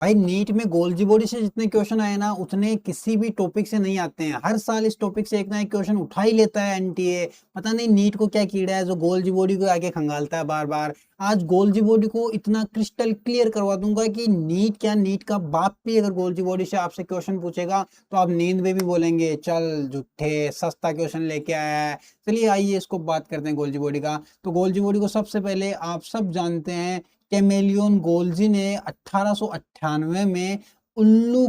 भाई नीट में Golgi body से जितने क्वेश्चन आए ना उतने किसी भी टॉपिक से नहीं आते हैं। हर साल इस टॉपिक से एक ना एक क्वेश्चन उठा ही लेता है एनटीए। पता नहीं नीट को क्या कीड़ा है जो गोल्जी बॉडी को आगे खंगालता है बार बार। आज गोल्जी बॉडी को इतना क्रिस्टल क्लियर करवा दूंगा कि नीट क्या, नीट का बाप भी अगर गोल्जी बॉडी से आपसे क्वेश्चन पूछेगा तो आप नींद में भी बोलेंगे चल झूठे सस्ता क्वेश्चन लेके आया है। चलिए आइए इसको बात करते हैं गोल्जी बॉडी का। तो गोल्जी बॉडी को सबसे पहले आप सब जानते हैं, कैमेलियन गोल्जी ने 1898 में उल्लू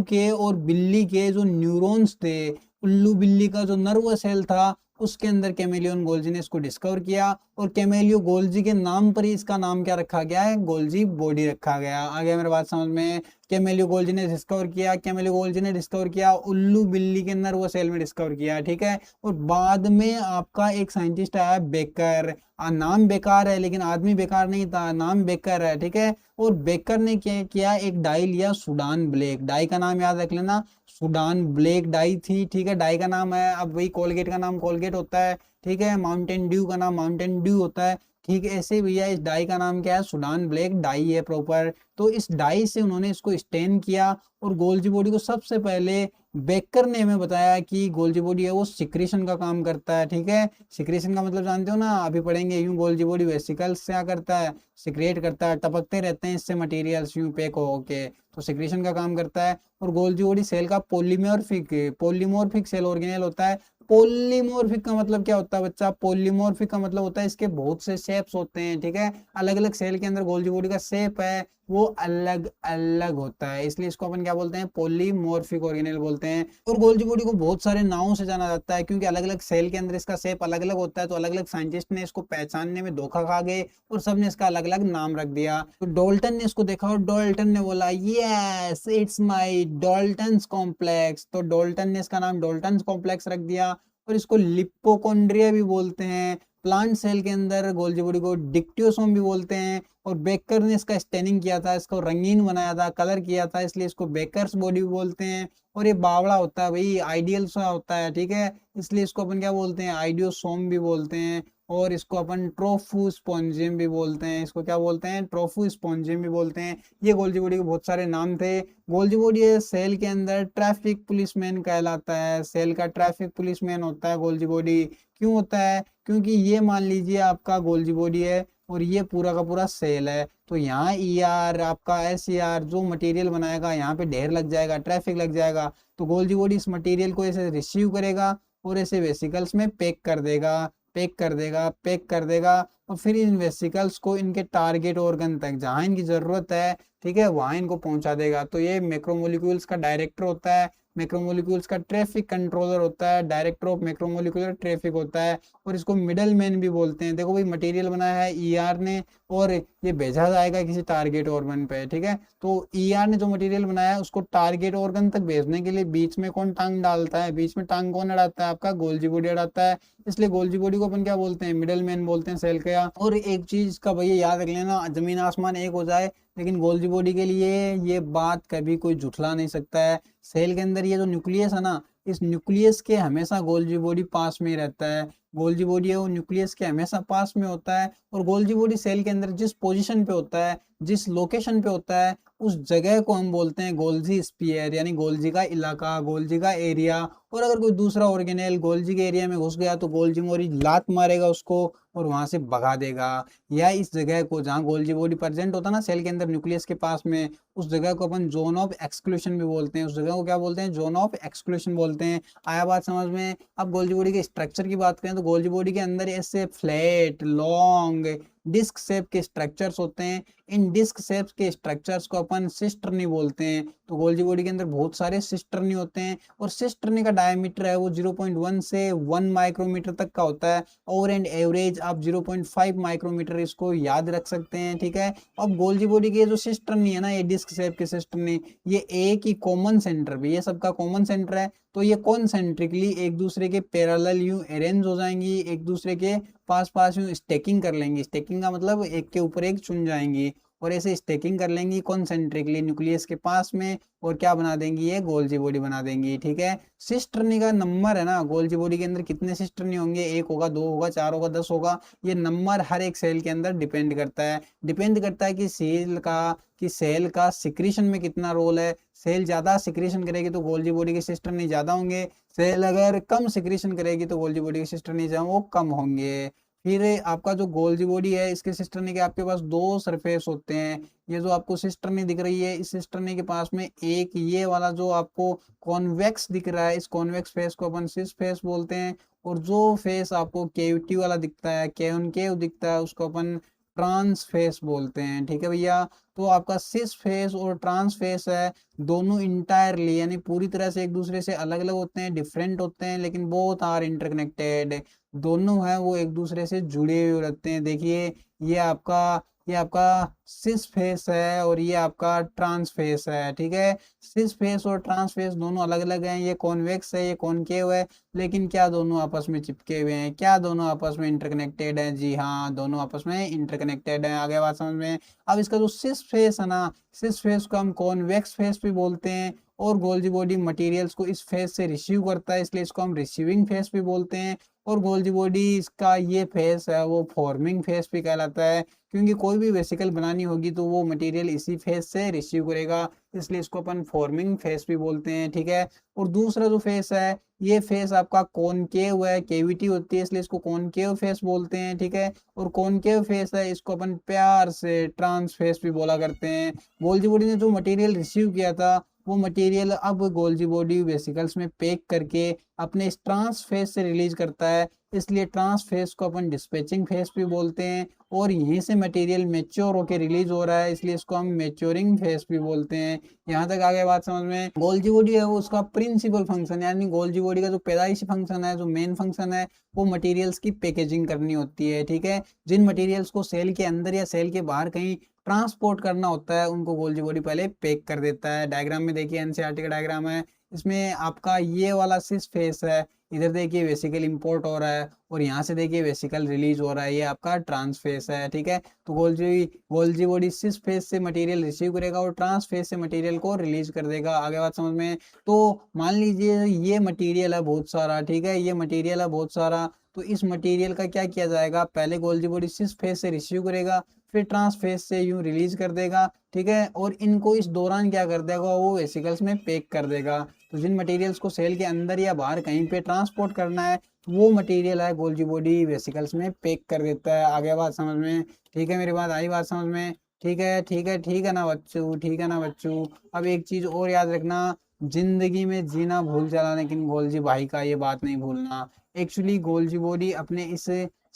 के और बिल्ली के जो न्यूरॉन्स थे, उल्लू बिल्ली का जो नर्व सेल था उसके अंदर कैमेलियन गोल्जी ने इसको डिस्कवर किया। और कैमेलियो गोल्जी के नाम पर ही इसका नाम क्या रखा गया है, गोल्जी बॉडी रखा गया। आ गया मेरे बात समझ में। कैमेलियो गोल्जी ने डिस्कवर किया, कैमेलियो गोल्जी ने डिस्कवर किया उल्लू बिल्ली के नर्व सेल में डिस्कवर किया, ठीक है। और बाद में आपका एक साइंटिस्ट आया बेकर। नाम बेकार है लेकिन आदमी बेकार नहीं था, नाम बेकर है, ठीक है। और बेकर ने क्या किया, एक डाई लिया सुडान ब्लैक। डाई का नाम याद रख लेना, सुडान ब्लैक डाई थी, ठीक है। डाई का नाम है, अब वही कोलगेट का नाम कोलगेट होता है, ठीक है। माउंटेन ड्यू का नाम माउंटेन ड्यू होता है, ठीक है। ऐसे भैया इस डाई का नाम क्या है, सुडान ब्लैक डाई है प्रॉपर। तो इस डाई से उन्होंने इसको स्टेन किया। और गोल्जी बॉडी को सबसे पहले बेकर ने हमें बताया कि गोल्जी बॉडी है वो सिक्रीशन का काम करता है, ठीक है। सिक्रीशन का मतलब जानते हो ना, अभी पढ़ेंगे। यूं गोल्जी बॉडी वेसिकल्स से क्या करता है, सिक्रिएट करता है, टपकते रहते हैं इससे मटेरियल्स यूं पैक हो के, तो सिक्रीशन का काम करता है। और गोल्जी बॉडी सेल का पोलीमोर्फिक सेल ऑर्गेनेल होता है। पोलीमोर्फिक का मतलब क्या होता है बच्चा, पोलीमोर्फिक का मतलब होता है इसके बहुत से शेप्स होते हैं, ठीक है। अलग अलग सेल के अंदर गोल्जी बॉडी का शेप है वो अलग अलग होता है, इसलिए इसको अपन क्या बोलते हैं, पॉलीमॉर्फिक ऑर्गेनेल बोलते हैं। और गोल्जी बॉडी को बहुत सारे नामों से जाना जाता है क्योंकि अलग अलग सेल के अंदर इसका शेप अलग अलग होता है। तो अलग अलग साइंटिस्ट ने इसको पहचानने में धोखा खा गए और सबने इसका अलग अलग नाम रख दिया। तो डॉल्टन ने इसको देखा और डॉल्टन ने बोला yes it's my Dalton's complex, तो डॉल्टन ने इसका नाम डॉल्टन्स कॉम्प्लेक्स रख दिया। और इसको लिपोकोन्ड्रिया भी बोलते हैं। प्लांट सेल के अंदर गोल्जी बॉडी को डिक्टियोसोम भी बोलते हैं। और बेकर ने इसका स्टेनिंग किया था, इसको रंगीन बनाया था, कलर किया था, इसलिए इसको बेकर्स बॉडी भी बोलते हैं। और ये बावड़ा होता है भाई, आइडियल सा होता है, ठीक है, इसलिए इसको अपन क्या बोलते हैं, आइडियोसोम भी बोलते हैं। और इसको अपन ट्रोफू स्पॉन्जियम भी बोलते हैं, इसको क्या बोलते हैं, ट्रोफू स्पॉन्जियम भी बोलते हैं। ये गोल्जी बॉडी के बहुत सारे नाम थे। गोल्जी बॉडी सेल के अंदर ट्रैफिक पुलिसमैन कहलाता है, सेल का ट्रैफिक पुलिसमैन होता है गोल्जी बॉडी। क्यों होता है, क्योंकि ये मान लीजिए आपका गोल्जी बॉडी है और ये पूरा का पूरा सेल है, तो यहाँ ई आर आपका एस ई आर जो मटेरियल बनाएगा यहाँ पे ढेर लग जाएगा, ट्रैफिक लग जाएगा। तो गोल्जी बॉडी इस मटेरियल को ऐसे रिसीव करेगा और ऐसे वेसिकल्स में पैक कर देगा, पैक कर देगा, पैक कर देगा। और फिर इन वेसिकल्स को इनके टारगेट ऑर्गन तक जहां इनकी जरूरत है, ठीक है, वहां इनको पहुंचा देगा। तो ये मैक्रोमोलिक्यूल्स का डायरेक्टर होता है, मैक्रोमोलिक्यूल्स का ट्रैफिक कंट्रोलर होता है, डायरेक्टर ऑफ मैक्रोमोलिक्यूलर ट्रैफिक होता है। और इसको मिडल मैन भी बोलते हैं। देखो भाई मटेरियल बनाया है ईआर ने और ये भेजा जाएगा किसी टारगेट ऑर्गन पे, ठीक है। तो ईआर ने जो मटेरियल बनाया है उसको टारगेट ऑर्गन तक भेजने के लिए बीच में कौन टांग डालता है, बीच में टांग कौन अड़ाता है, आपका गोल्जी बॉडी अड़ाता है। इसलिए गोल्जी बॉडी को अपन क्या बोलते हैं, मिडल मैन बोलते हैं सेल का। और एक चीज का भैया याद रख लेना, जमीन आसमान एक हो जाए लेकिन गोल्जी बॉडी के लिए ये बात कभी कोई झुठला नहीं सकता है। सेल के अंदर ये जो न्यूक्लियस है ना, इस न्यूक्लियस के हमेशा गोल्जी बॉडी पास में ही रहता है। गोल्जी बॉडी है वो न्यूक्लियस के हमेशा पास में होता है। और गोल्जी बॉडी सेल के अंदर जिस पोजीशन पे होता है, जिस लोकेशन पे होता है, उस जगह को हम बोलते हैं गोल्जी स्फीयर, यानी गोल्जी का इलाका, गोल्जी का एरिया। और अगर कोई दूसरा ऑर्गेनेल गोल्जी के एरिया में घुस गया तो गोल्जी बॉडी लात मारेगा उसको और वहां से भगा देगा। या इस जगह को जहाँ गोल्जी बॉडी प्रेजेंट होता है ना सेल के अंदर न्यूक्लियस के पास में, उस जगह को अपन जोन ऑफ एक्सक्लूशन भी बोलते हैं। उस जगह को क्या बोलते हैं, जोन ऑफ एक्सक्लूशन बोलते हैं। आया बात समझ में। अब गोल्जी बॉडी के स्ट्रक्चर की बात करें तो गोल्जी बॉडी के अंदर ऐसे फ्लैट लॉन्ग डिस्क शेप के स्ट्रक्चर्स होते हैं। इन डिस्क शेप के स्ट्रक्चर्स को अपन सिस्टर्नी बोलते हैं। तो गोल्जी बॉडी के अंदर बहुत सारे सिस्टर्नी होते हैं और सिस्टर्नी का डायमीटर है वो 0.1 से 1 माइक्रोमीटर तक का होता है। ओवर एंड एवरेज आप 0.5 माइक्रोमीटर इसको याद रख सकते हैं, ठीक है। अब गोल्जी बॉडी के जो सिस्टर्नी है ना, ये डिस्क शेप के सिस्टर्नी, ये एक ही कॉमन सेंटर भी, ये सबका कॉमन सेंटर है। तो ये कॉन्सेंट्रिकली एक दूसरे के पैरेलल यूं अरेंज हो जाएंगी, एक दूसरे के पास पास यूं स्टेकिंग कर लेंगी। स्टेकिंग का मतलब एक के ऊपर एक चुन जाएंगी। और ऐसे स्टेकिंग कर लेंगी कॉन्सेंट्रिकली न्यूक्लियस के पास में, और क्या बना देंगी, ये गोल्जी बॉडी बना देंगी। ठीक है, सिस्टर्नी का नंबर है ना, गोल्जी बॉडी के अंदर कितने सिस्टर्नी होंगे, 1 होगा, 2 होगा, 4 होगा, 10 होगा, ये नंबर हर एक सेल के अंदर डिपेंड करता है कि सेल का सिक्रीशन में कितना रोल है। सेल ज्यादा सिक्रीशन करेगी तो गोल्जी बॉडी के सिस्टर्नी ज्यादा होंगे, सेल अगर कम सिक्रीशन करेगी तो गोल्जी बॉडी के सिस्टर्नी जो वो कम होंगे। फिर आपका जो गोल्जी बॉडी है, इसके सिस्टर्नी के आपके पास 2 सरफेस होते हैं। ये जो आपको सिस्टर्नी दिख रही है, इस सिस्टर्नी के पास में एक ये वाला जो आपको कॉन्वेक्स दिख रहा है, इस कॉन्वेक्स फेस को अपन सिस फेस बोलते हैं। और जो फेस आपको केविटी वाला दिखता है, केव दिखता है, उसको अपन ट्रांस फेस बोलते हैं। ठीक है भैया, तो आपका सिस फेस और ट्रांस फेस है, दोनों इंटायरली यानी पूरी तरह से एक दूसरे से अलग अलग होते हैं, डिफरेंट होते हैं, लेकिन बोथ आर इंटरकनेक्टेड, दोनों हैं वो एक दूसरे से जुड़े हुए रहते हैं। देखिए, ये आपका ये आपका सिस फेस है और ये आपका ट्रांस फेस है। ठीक है, सिस फेस और ट्रांस फेस दोनों अलग अलग हैं, ये कॉन्वेक्स है, ये कॉनकेव है, लेकिन क्या दोनों आपस में चिपके हुए हैं, क्या दोनों आपस में इंटरकनेक्टेड हैं? जी हाँ, दोनों आपस में इंटरकनेक्टेड हैं। आगे बात समझ में। अब इसका जो सिस फेस है ना, सिस फेस को हम कॉन्वेक्स फेस भी बोलते हैं, और गोल्जी बॉडी मटेरियल्स को इस फेस से रिसीव करता है, इसलिए इसको हम रिसीविंग फेस भी बोलते हैं। और गोल्जी बॉडी इसका ये फेस है वो फॉर्मिंग फेस भी कहलाता है, क्योंकि कोई भी वेसिकल बनानी होगी तो वो मटेरियल इसी फेस से रिसीव करेगा, इसलिए इसको अपन फॉर्मिंग फेस भी बोलते हैं। ठीक है, और दूसरा जो फेस है, ये फेस आपका कॉनकेव है, केविटी होती है, इसलिए इसको कॉनकेव फेस बोलते हैं। ठीक है, और कॉनकेव फेस है, इसको अपन प्यार से ट्रांस फेस भी बोला करते हैं। गोल्जी बॉडी ने जो मटेरियल रिसीव किया था, वो मटेरियल अब गोल्जी बॉडी वेसिकल्स में पैक करके अपने इस ट्रांस फेस से रिलीज करता है, इसलिए ट्रांस फेस को अपन डिस्पैचिंग फेस भी बोलते हैं। और यहीं से मटेरियल मेच्योर होकर रिलीज हो रहा है, इसलिए इसको हम मेच्योरिंग फेस भी बोलते हैं। यहाँ तक आगे बात समझ में। गोल्जी बॉडी है वो उसका प्रिंसिपल फंक्शन, यानी गोल्जी बॉडी का जो पैदाइशी फंक्शन है, जो मेन फंक्शन है, वो मटेरियल्स की पैकेजिंग करनी होती है। ठीक है, जिन मटेरियल्स को सेल के अंदर या सेल के बाहर कहीं ट्रांसपोर्ट करना होता है, उनको गोल्जी बॉडी पहले पैक कर देता है। डायग्राम में देखिए, एनसीईआरटी का डायग्राम है, इसमें आपका ये वाला सिस फेस है, इधर देखिए वेसिकल इंपोर्ट हो रहा है, और यहाँ से देखिए वेसिकल रिलीज हो रहा है, ये आपका ट्रांस फेस है। ठीक है, तो गोल्जी बॉडी सिस फेस से मटेरियल रिसीव करेगा और ट्रांस फेस से मटेरियल को रिलीज कर देगा। आगे बात समझ में। तो मान लीजिए ये मटेरियल है बहुत सारा, ठीक है, ये मटेरियल है बहुत सारा, तो इस मटेरियल का क्या किया जाएगा, पहले गोल्जी बॉडी सिस फेस से रिसीव करेगा, फिर ट्रांस फेस से यूं रिलीज कर देगा। ठीक है, और इनको इस दौरान क्या कर देगा, वो वेसिकल्स में पैक कर देगा। तो जिन मटेरियल्स को सेल के अंदर या बाहर कहीं पे ट्रांसपोर्ट करना है, वो मटेरियल है गोल्जी बॉडी वेसिकल्स में पैक कर देता है। आगे बात समझ में। ठीक है, मेरी बात आई बात समझ में। ठीक है, ठीक है, ठीक है ना बच्चों, ठीक है ना बच्चों। अब एक चीज और याद रखना, जिंदगी में जीना भूल जाना, लेकिन गोल्जी भाई का ये बात नहीं भूलना। एक्चुअली गोल्जी बॉडी अपने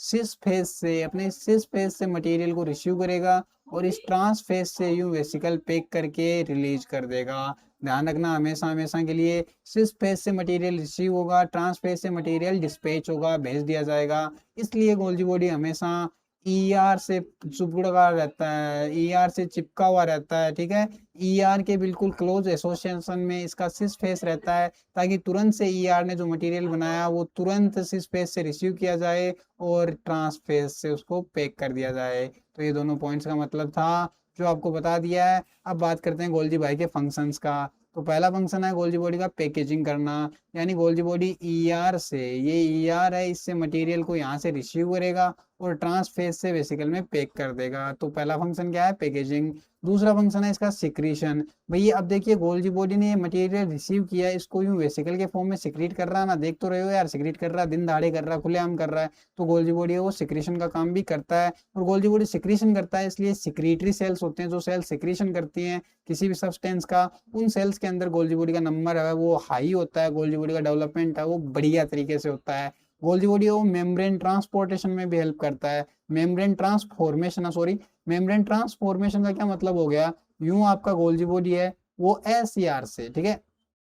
सिस फेस से मटेरियल को रिसीव करेगा और इस ट्रांस फेस से यूं वेसिकल पैक करके रिलीज कर देगा। ध्यान रखना, हमेशा हमेशा के लिए सिस फेस से मटेरियल रिसीव होगा, ट्रांस फेस से मटेरियल डिस्पैच होगा, भेज दिया जाएगा। इसलिए गोल्जी बॉडी हमेशा ईआर से चिपका रहता है, ईआर से चिपका हुआ रहता है। ठीक है, ईआर के बिल्कुल क्लोज एसोसिएशन में इसका सिस फेस रहता है, ताकि तुरंत से ईआर ने जो मटेरियल बनाया वो तुरंत सिस फेस से रिसीव किया जाए और ट्रांस फेस से उसको पैक कर दिया जाए। तो ये दोनों पॉइंट्स का मतलब था, जो आपको बता दिया है। अब बात करते हैं गोल्जी भाई के फंक्शंस का। तो पहला फंक्शन है गोल्जी बॉडी का पैकेजिंग करना, यानी गोल्जी बॉडी ईआर से, ये ईआर है, इससे मटेरियल को यहाँ से रिसीव करेगा और ट्रांस फेस से वेसिकल में पैक कर देगा। तो पहला फंक्शन क्या है, पैकेजिंग। दूसरा फंक्शन है इसका सिक्रीशन। भैया अब देखिए, गोल्जी बॉडी ने मटेरियल रिसीव किया, इसको यूं वेसिकल के फॉर्म में सिक्रीट कर रहा है ना, देख तो रहे हो यार, सिक्रीट कर रहा है, दिन दहाड़े कर रहा है, खुलेआम कर रहा है। तो गोल्जी बॉडी है वो सिक्रीशन का काम भी करता है, और गोल्जी बॉडी सिक्रीशन करता है, इसलिए सिक्रीटरी सेल्स होते हैं, जो सेल्स सिक्रीशन करती हैं किसी भी सब्सटेंस का, उन सेल्स के अंदर गोल्जी बॉडी का नंबर है वो हाई होता है, गोल्जी बॉडी का डेवलपमेंट है वो बढ़िया तरीके से होता है। गोल्जी बॉडी वो मेम्ब्रेन ट्रांसपोर्टेशन में भी हेल्प करता है, मेम्ब्रेन ट्रांसफॉर्मेशन का क्या मतलब हो गया, यूं आपका गोल्जी बॉडी है वो एसईआर से, ठीक है,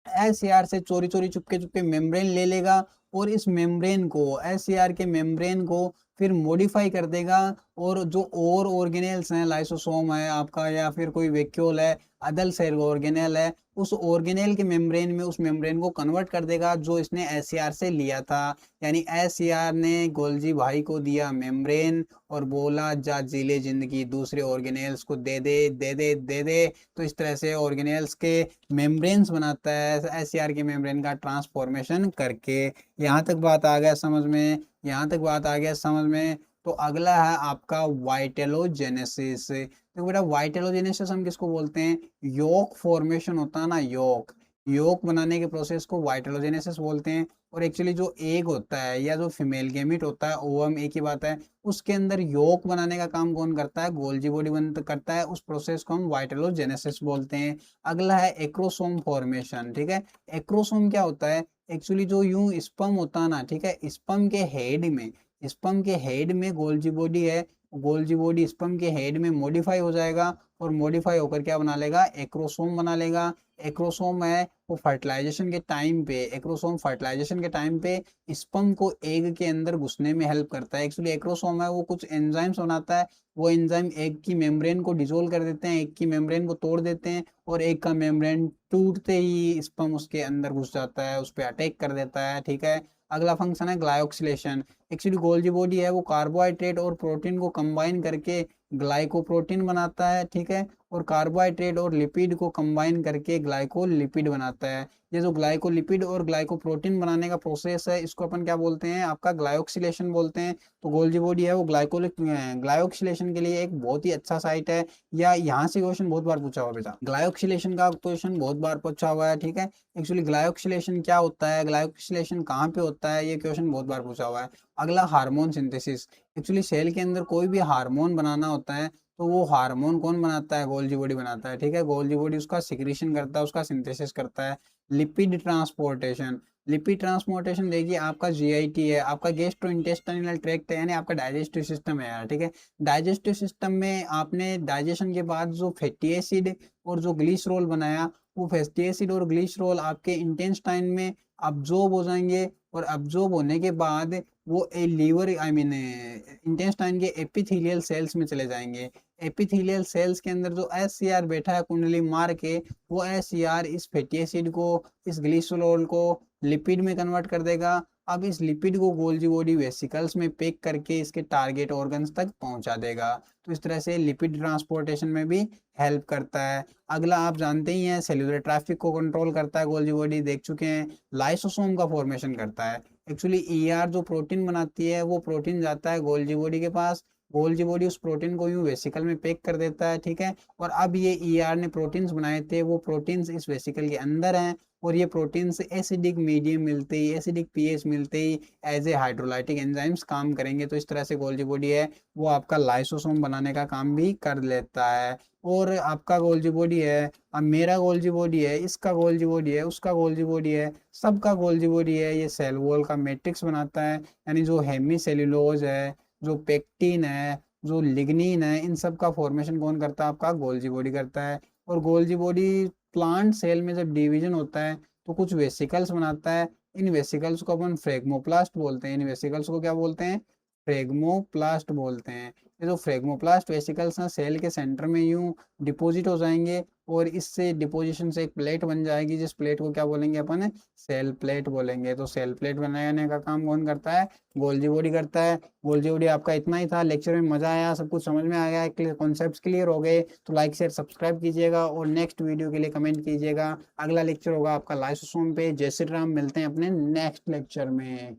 एसईआर से चोरी चोरी चुपके चुपके मेम्ब्रेन ले लेगा, और इस मेम्ब्रेन को, एसईआर के मेम्ब्रेन को फिर मॉडिफाई कर देगा और जो और ऑर्गेनेल्स हैं, लाइसोसोम है आपका या फिर कोई वैक्यूल है, अदर सेल ऑर्गेनेल है, उस ऑर्गेनेल के मेम्ब्रेन में उस मेम्ब्रेन को कन्वर्ट कर देगा जो इसने एससीआर से लिया था। यानी एससीआर ने गोल्जी भाई को दिया मेम्ब्रेन और बोला जा जी ले जिंदगी, दूसरे ऑर्गेनेल्स को दे दे दे दे दे दे। तो इस तरह से ऑर्गेनेल्स के मेम्ब्रेन्स बनाता है एससीआर के मेम्ब्रेन का ट्रांसफॉर्मेशन करके। यहाँ तक बात आ गया समझ में, यहाँ तक बात आ गया समझ में। तो अगला है आपका वाइटेलोजेनेसिस। तो बेटा वाइटेलोजेनेसिस हम किसको बोलते हैं? योक फॉर्मेशन होता है ना, योक, योक बनाने के प्रोसेस को वाइटेलोजेनेसिस बोलते हैं। और एक्चुअली जो एग होता है या जो फीमेल गेमिट होता है, ओवम एक ही बात है, उसके अंदर योक बनाने का काम कौन करता है? गोल्जी बॉडी बन करता है। उस प्रोसेस को हम वाइटेलोजेनेसिस बोलते हैं। अगला है एक्रोसोम फॉर्मेशन। ठीक है, एक्रोसोम क्या होता है? एक्चुअली जो यूं स्पर्म होता है ना, ठीक है, स्पर्म के हेड में, स्पर्म के हेड में गोल्जी बॉडी है, गोल्जी बॉडी स्पर्म के हेड में मॉडिफाई हो जाएगा और मॉडिफाई होकर क्या बना लेगा? एक्रोसोम बना लेगा। एक्रोसोम है वो फर्टिलाइजेशन के टाइम पे, एक्रोसोम फर्टिलाइजेशन के टाइम पे स्पर्म को एग के अंदर घुसने में हेल्प करता है। एक्चुअली एक्रोसोम है वो कुछ एंजाइम्स बनाता है, वो एंजाइम एग की मेम्ब्रेन को डिसोल्व कर देते हैं, एग की मेम्ब्रेन को तोड़ देते हैं और एग का मेम्ब्रेन टूटते ही स्पर्म उसके अंदर घुस जाता है, उस पर अटैक कर देता है। ठीक है, अगला फंक्शन है ग्लायोक्सिलेशन। एक्चुअली गोल्जी बॉडी है वो कार्बोहाइड्रेट और प्रोटीन को कंबाइन करके ग्लाइकोप्रोटीन बनाता है। ठीक है, और कार्बोहाइड्रेट और लिपिड को कंबाइन करके ग्लाइकोलिपिड बनाता है। ये जो ग्लाइकोलिपिड और ग्लाइकोप्रोटीन बनाने का प्रोसेस है इसको अपन क्या बोलते हैं? आपका ग्लायोक्सिलेशन बोलते हैं। तो गोल्जी बॉडी है वो ग्लायोक्सिलेशन के लिए एक बहुत ही अच्छा साइट है। या यहाँ से क्वेश्चन बहुत बार पूछा हुआ बेटा, ग्लायोक्सिलेशन का क्वेश्चन बहुत बार पूछा हुआ है। ठीक है, एक्चुअली ग्लायोक्सिलेशन क्या होता है, ग्लायोक्सिलेशन कहाँ पे होता है, ये क्वेश्चन बहुत बार पूछा हुआ है। अगला हार्मोन सिंथेसिस। एक्चुअली सेल के अंदर कोई भी हार्मोन बनाना होता है तो वो हार्मोन कौन बनाता है? गोल्जी बॉडी बनाता है। ठीक है, गोल्जी बॉडी उसका सिक्रीशन करता है, उसका सिंथेसिस करता है। लिपिड ट्रांसपोर्टेशन, लिपिड ट्रांसपोर्टेशन देखिए आपका जीआईटी है, आपका गैस्ट्रो इंटेस्टाइनल ट्रैक्ट है, यानी आपका डाइजेस्टिव सिस्टम है यार। ठीक है, डाइजेस्टिव सिस्टम में आपने डाइजेशन के बाद जो फैटी एसिड और जो ग्लिसरॉल बनाया, वो फैटी एसिड और ग्लिसरॉल आपके इंटेस्टाइन में अब्जॉर्ब हो जाएंगे और अब्जॉर्ब होने के बाद वो लीवर आई मीन इंटेस्टाइन के एपिथेलियल सेल्स में चले जाएंगे। एपिथेलियल सेल्स के अंदर जो एससीआर बैठा है कुंडली मार के, वो एससीआर इस फैटी एसिड को, इस ग्लिसरॉल को लिपिड में कन्वर्ट कर देगा। अब इस लिपिड को गोल्जी बॉडी वेसिकल्स में पैक करके इसके टारगेट ऑर्गन्स तक पहुंचा देगा। तो इस तरह से लिपिड ट्रांसपोर्टेशन में भी हेल्प करता है। अगला आप जानते ही हैं सेल्यूलर ट्रैफिक को कंट्रोल करता है गोल्जी बॉडी, देख चुके हैं। लाइसोसोम का फॉर्मेशन करता है। एक्चुअली ईआर जो प्रोटीन बनाती है वो प्रोटीन जाता है गोल्जी बॉडी के पास, गोल्जी बॉडी उस प्रोटीन को यूं वेसिकल में पैक कर देता है। ठीक है, और अब ये ईआर ने प्रोटीन्स बनाए थे, वो प्रोटीन्स इस वेसिकल के अंदर हैं और ये प्रोटीन्स एसिडिक मीडियम मिलते ही, एसिडिक पीएच मिलते ही एज ए हाइड्रोलाइटिक एंजाइम्स काम करेंगे। तो इस तरह से गोल्जी बॉडी है वो आपका लाइसोसोम बनाने का काम भी कर लेता है। और आपका गोल्जी बॉडी है, अब मेरा गोल्जी बॉडी है, इसका गोल्जी बॉडी है, उसका गोल्जी बॉडी है, सबका गोल्जी बॉडी है, ये सेल वॉल का मैट्रिक्स बनाता है। यानी जो हेमी सेल्यूलोज है, जो पेक्टिन है, जो लिग्निन है, इन सब का फॉर्मेशन कौन करता है? आपका गोल्जी बॉडी करता है। और गोल्जी बॉडी प्लांट सेल में जब डिवीजन होता है तो कुछ वेसिकल्स बनाता है। इन वेसिकल्स को अपन फ्रेगमोप्लास्ट बोलते हैं। इन वेसिकल्स को क्या बोलते हैं? फ्रेगमोप्लास्ट बोलते हैं। ये जो फ्रेगमोप्लास्ट वेसिकल्स हैं सेल के सेंटर में यूं डिपॉजिट हो जाएंगे और इससे डिपोजिशन से एक प्लेट बन जाएगी, जिस प्लेट को क्या बोलेंगे अपन? सेल प्लेट बोलेंगे। तो सेल प्लेट बनाने का काम कौन करता है? गोल्जी बॉडी करता है। गोल्जी बॉडी आपका इतना ही था, लेक्चर में मजा आया, सब कुछ समझ में आ गया, कॉन्सेप्ट्स क्लियर हो गए तो लाइक शेयर सब्सक्राइब कीजिएगा और नेक्स्ट वीडियो के लिए कमेंट कीजिएगा। अगला लेक्चर होगा आपका लाइसोसोम पे। जय श्री राम, मिलते हैं अपने नेक्स्ट लेक्चर में।